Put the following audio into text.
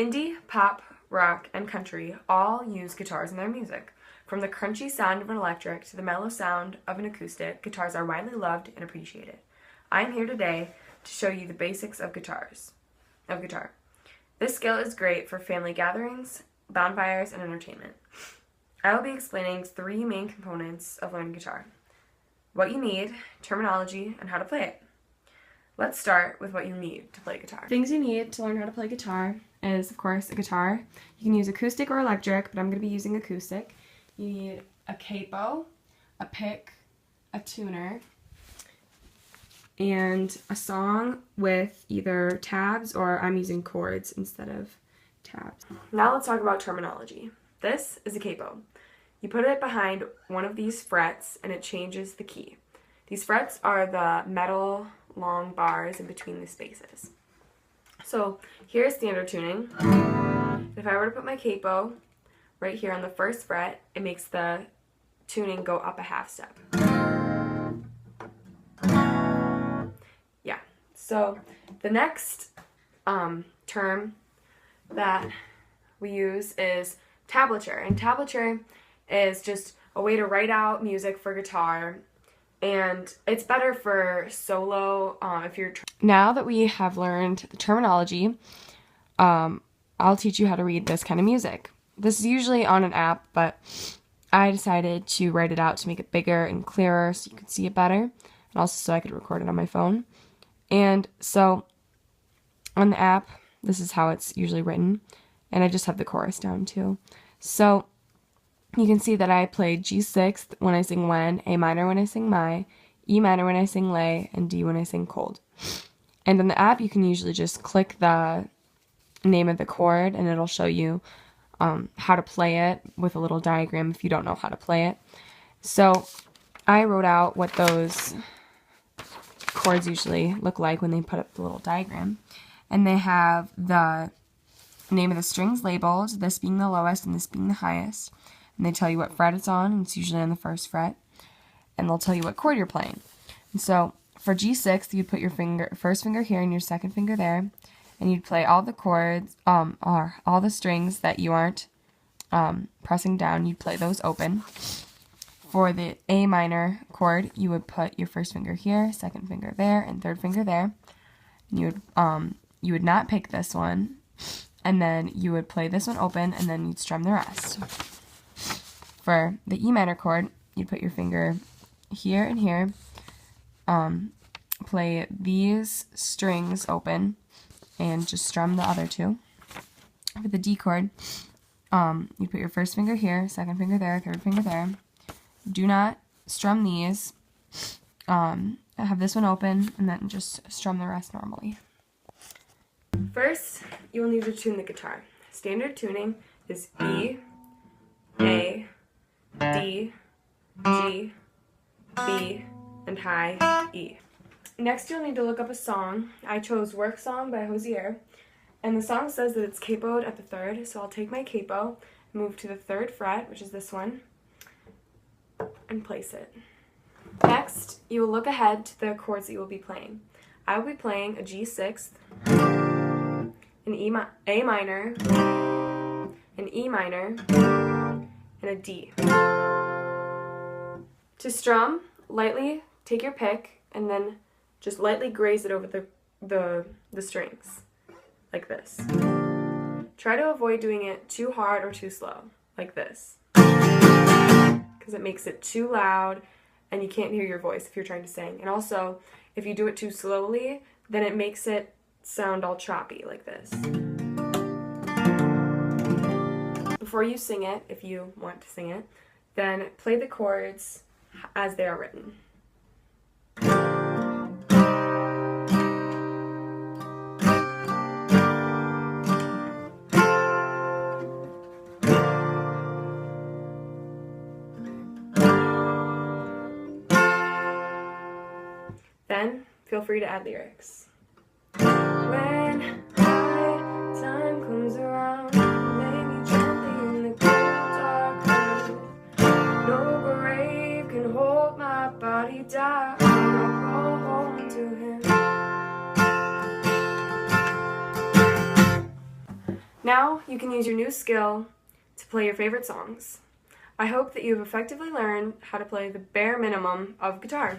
Indie, pop, rock, and country all use guitars in their music. From the crunchy sound of an electric to the mellow sound of an acoustic, guitars are widely loved and appreciated. I am here today to show you the basics of guitar. This skill is great for family gatherings, bonfires, and entertainment. I will be explaining 3 main components of learning guitar: what you need, terminology, and how to play it. Let's start with what you need to play guitar. Things you need to learn how to play guitar is, of course, a guitar. You can use acoustic or electric, but I'm going to be using acoustic. You need a capo, a pick, a tuner, and a song with either tabs, or I'm using chords instead of tabs. Now let's talk about terminology. This is a capo. You put it behind one of these frets and it changes the key. These frets are the metal long bars in between the spaces. So here's standard tuning. If I were to put my capo right here on the first fret, it makes the tuning go up a half step. Yeah, so the next term that we use is tablature. And tablature is just a way to write out music for guitar, and it's better for solo if you're... Now that we have learned the terminology, I'll teach you how to read this kind of music. This is usually on an app, but I decided to write it out to make it bigger and clearer so you could see it better, and also so I could record it on my phone. And so on the app, this is how it's usually written, and I just have the chorus down too. So you can see that I play G6 when I sing when, A minor when I sing my, E minor when I sing lay, and D when I sing cold. And on the app, you can usually just click the name of the chord and it'll show you how to play it with a little diagram if you don't know how to play it. So I wrote out what those chords usually look like when they put up the little diagram. And they have the name of the strings labeled, this being the lowest and this being the highest. And they tell you what fret it's on, and it's usually on the first fret. And they'll tell you what chord you're playing. And so for G6, you'd put your first finger here and your second finger there, and you'd play all the chords, or all the strings that you aren't pressing down. You'd play those open. For the A minor chord, you would put your first finger here, second finger there, and third finger there. And you would not pick this one, and then you would play this one open, and then you'd strum the rest. For the E minor chord, you'd put your finger here and here, play these strings open, and just strum the other two. For the D chord, you'd put your first finger here, second finger there, third finger there. Do not strum these. Have this one open, and then just strum the rest normally. First, you will need to tune the guitar. Standard tuning is E, A, D, G, B, and high E. Next, you'll need to look up a song. I chose Work Song by Hosier, and the song says that it's capoed at the 3rd, so I'll take my capo, move to the 3rd fret, which is this one, and place it. Next, you will look ahead to the chords that you will be playing. I will be playing a G6, an A minor, an E minor, and a D. To strum, lightly take your pick and then just lightly graze it over the strings, like this. Try to avoid doing it too hard or too slow, like this, because it makes it too loud and you can't hear your voice if you're trying to sing. And also, if you do it too slowly, then it makes it sound all choppy, like this. Before you sing it, if you want to sing it, then play the chords as they are written. Then, feel free to add lyrics. When my time comes around, lay me gently in the cold dark earth. No grave can hold my body down. I'll crawl home to him. Now you can use your new skill to play your favorite songs. I hope that you have effectively learned how to play the bare minimum of guitar.